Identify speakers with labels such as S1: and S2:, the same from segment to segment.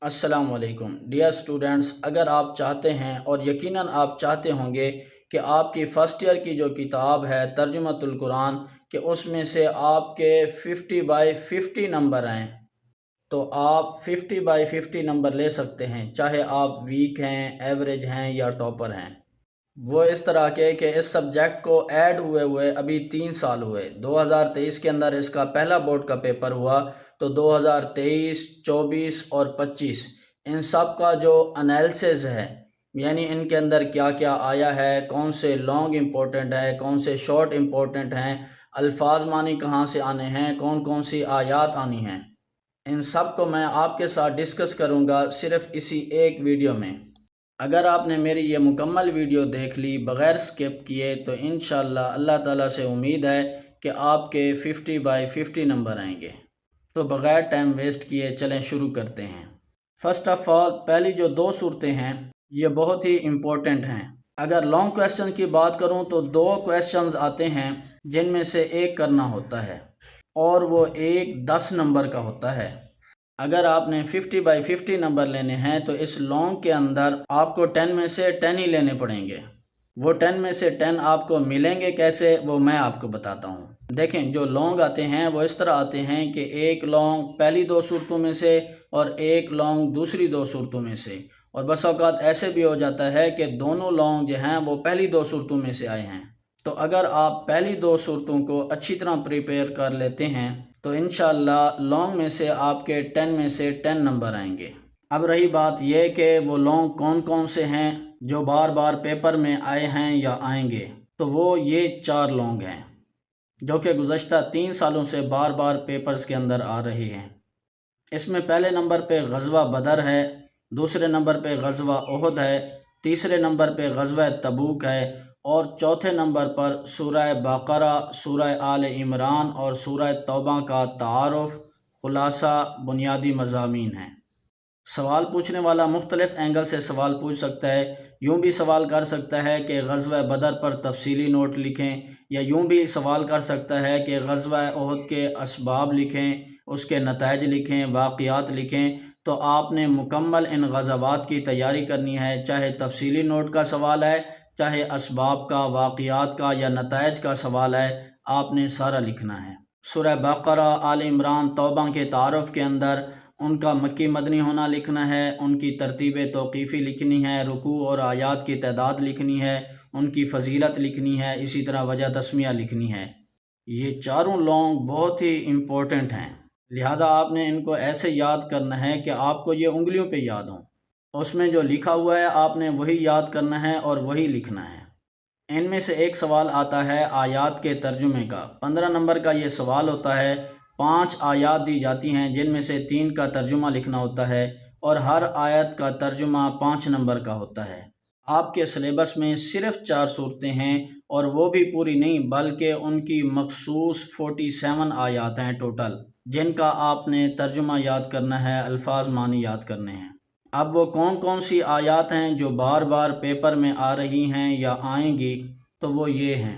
S1: السلام علیکم dear students, اگر آپ چاہتے ہیں اور یقیناً آپ چاہتے ہوں گے کہ آپ کی فرسٹ ایئر کی جو کتاب ہے ترجمۃ القرآن کہ اس میں سے آپ کے 50/50 نمبر آئیں، تو آپ 50/50 نمبر لے سکتے ہیں، چاہے آپ ویک ہیں، ایوریج ہیں یا ٹاپر ہیں۔ وہ اس طرح کے کہ اس سبجیکٹ کو ایڈ ہوئے ابھی 3 سال ہوئے۔ 2023 کے اندر اس کا پہلا بورڈ کا پیپر ہوا، تو 2023، 24 اور 25 ان سب کا جو انالیسز ہے، یعنی ان کے اندر کیا کیا آیا ہے، کون سے لانگ امپورٹنٹ ہے، کون سے شارٹ امپورٹنٹ ہیں، الفاظ معنی کہاں سے آنے ہیں، کون کون سی آیات آنی ہیں، ان سب کو میں آپ کے ساتھ ڈسکس کروں گا صرف اسی ایک ویڈیو میں۔ اگر آپ نے میری یہ مکمل ویڈیو دیکھ لی بغیر سکپ کیے تو انشاءاللہ اللہ تعالیٰ سے امید ہے کہ آپ کے 50/50 نمبر آئیں گے۔ تو بغیر ٹائم ویسٹ کیے چلیں شروع کرتے ہیں۔ فرسٹ آف آل، پہلی جو 2 صورتیں ہیں یہ بہت ہی امپورٹنٹ ہیں۔ اگر لانگ کویسچن کی بات کروں تو 2 کویسچنز آتے ہیں جن میں سے ایک کرنا ہوتا ہے، اور وہ ایک 10 نمبر کا ہوتا ہے۔ اگر آپ نے 50/50 نمبر لینے ہیں تو اس لانگ کے اندر آپ کو 10 میں سے 10 ہی لینے پڑیں گے۔ وہ 10 میں سے 10 آپ کو ملیں گے کیسے، وہ میں آپ کو بتاتا ہوں۔ دیکھیں، جو لانگ آتے ہیں وہ اس طرح آتے ہیں کہ ایک لانگ پہلی 2 صورتوں میں سے اور ایک لانگ دوسری 2 صورتوں میں سے، اور بس اوقات ایسے بھی ہو جاتا ہے کہ دونوں لانگ جو ہیں وہ پہلی 2 صورتوں میں سے آئے ہیں۔ تو اگر آپ پہلی 2 صورتوں کو اچھی طرح پریپیئر کر لیتے ہیں تو انشاءاللہ لانگ میں سے آپ کے 10 میں سے 10 نمبر آئیں گے۔ اب رہی بات یہ کہ وہ لانگ کون کون سے ہیں جو بار بار پیپر میں آئے ہیں یا آئیں گے، تو وہ یہ 4 لانگ ہیں جو کہ گزشتہ 3 سالوں سے بار بار پیپرز کے اندر آ رہے ہیں۔ اس میں پہلے نمبر پہ غزوہ بدر ہے، دوسرے نمبر پہ غزوہ احد ہے، تیسرے نمبر پہ غزوہ تبوک ہے، اور چوتھے نمبر پر سورہ بقرہ، سورہ آل عمران اور سورہ توبہ کا تعارف، خلاصہ، بنیادی مضامین ہیں۔ سوال پوچھنے والا مختلف اینگل سے سوال پوچھ سکتا ہے۔ یوں بھی سوال کر سکتا ہے کہ غزوہ بدر پر تفصیلی نوٹ لکھیں، یا یوں بھی سوال کر سکتا ہے کہ غزوہ احد کے اسباب لکھیں، اس کے نتائج لکھیں، واقعات لکھیں۔ تو آپ نے مکمل ان غزوات کی تیاری کرنی ہے، چاہے تفصیلی نوٹ کا سوال ہے، چاہے اسباب کا، واقعات کا یا نتائج کا سوال ہے، آپ نے سارا لکھنا ہے۔ سورہ بقرہ، آل عمران، توبہ کے تعارف کے اندر ان کا مکی مدنی ہونا لکھنا ہے، ان کی ترتیب توقیفی لکھنی ہے، رکوع اور آیات کی تعداد لکھنی ہے، ان کی فضیلت لکھنی ہے، اسی طرح وجہ تسمیہ لکھنی ہے۔ یہ چاروں لانگ بہت ہی امپورٹنٹ ہیں، لہذا آپ نے ان کو ایسے یاد کرنا ہے کہ آپ کو یہ انگلیوں پہ یاد ہوں۔ اس میں جو لکھا ہوا ہے آپ نے وہی یاد کرنا ہے اور وہی لکھنا ہے۔ ان میں سے ایک سوال آتا ہے آیات کے ترجمے کا۔ 15 نمبر کا یہ سوال ہوتا ہے۔ 5 آیات دی جاتی ہیں جن میں سے 3 کا ترجمہ لکھنا ہوتا ہے، اور ہر آیت کا ترجمہ 5 نمبر کا ہوتا ہے۔ آپ کے سلیبس میں صرف 4 صورتیں ہیں، اور وہ بھی پوری نہیں بلکہ ان کی مخصوص 47 آیات ہیں ٹوٹل، جن کا آپ نے ترجمہ یاد کرنا ہے، الفاظ معنی یاد کرنے ہیں۔ اب وہ کون کون سی آیات ہیں جو بار بار پیپر میں آ رہی ہیں یا آئیں گی، تو وہ یہ ہیں۔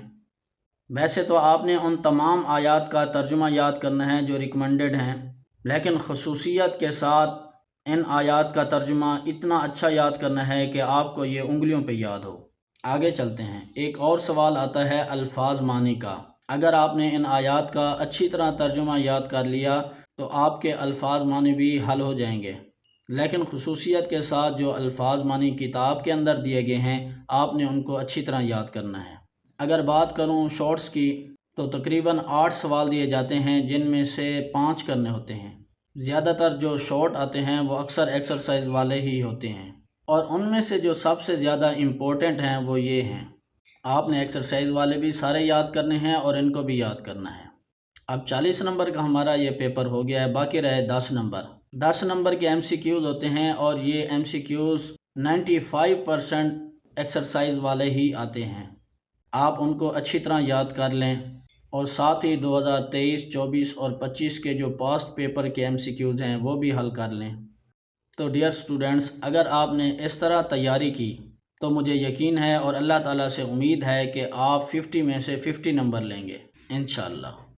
S1: ویسے تو آپ نے ان تمام آیات کا ترجمہ یاد کرنا ہے جو ریکمنڈڈ ہیں، لیکن خصوصیت کے ساتھ ان آیات کا ترجمہ اتنا اچھا یاد کرنا ہے کہ آپ کو یہ انگلیوں پہ یاد ہو۔ آگے چلتے ہیں۔ ایک اور سوال آتا ہے الفاظ معنی کا۔ اگر آپ نے ان آیات کا اچھی طرح ترجمہ یاد کر لیا تو آپ کے الفاظ معنی بھی حل ہو جائیں گے، لیکن خصوصیت کے ساتھ جو الفاظ معنی کتاب کے اندر دیے گئے ہیں آپ نے ان کو اچھی طرح یاد کرنا ہے۔ اگر بات کروں شارٹس کی تو تقریباً 8 سوال دیے جاتے ہیں جن میں سے 5 کرنے ہوتے ہیں۔ زیادہ تر جو شارٹ آتے ہیں وہ اکثر ایکسرسائز والے ہی ہوتے ہیں، اور ان میں سے جو سب سے زیادہ امپورٹنٹ ہیں وہ یہ ہیں۔ آپ نے ایکسرسائز والے بھی سارے یاد کرنے ہیں اور ان کو بھی یاد کرنا ہے۔ اب 40 نمبر کا ہمارا یہ پیپر ہو گیا ہے، باقی رہے 10 نمبر۔ 10 نمبر کے ایم سی کیوز ہوتے ہیں، اور یہ ایم سی کیوز 95% ایکسرسائز والے ہی آتے ہیں۔ آپ ان کو اچھی طرح یاد کر لیں، اور ساتھ ہی 2023، 24 اور 25 کے جو پاسٹ پیپر کے ایم سی کیوز ہیں وہ بھی حل کر لیں۔ تو ڈیئر اسٹوڈنٹس، اگر آپ نے اس طرح تیاری کی تو مجھے یقین ہے اور اللہ تعالیٰ سے امید ہے کہ آپ 50 میں سے 50 نمبر لیں گے انشاءاللہ۔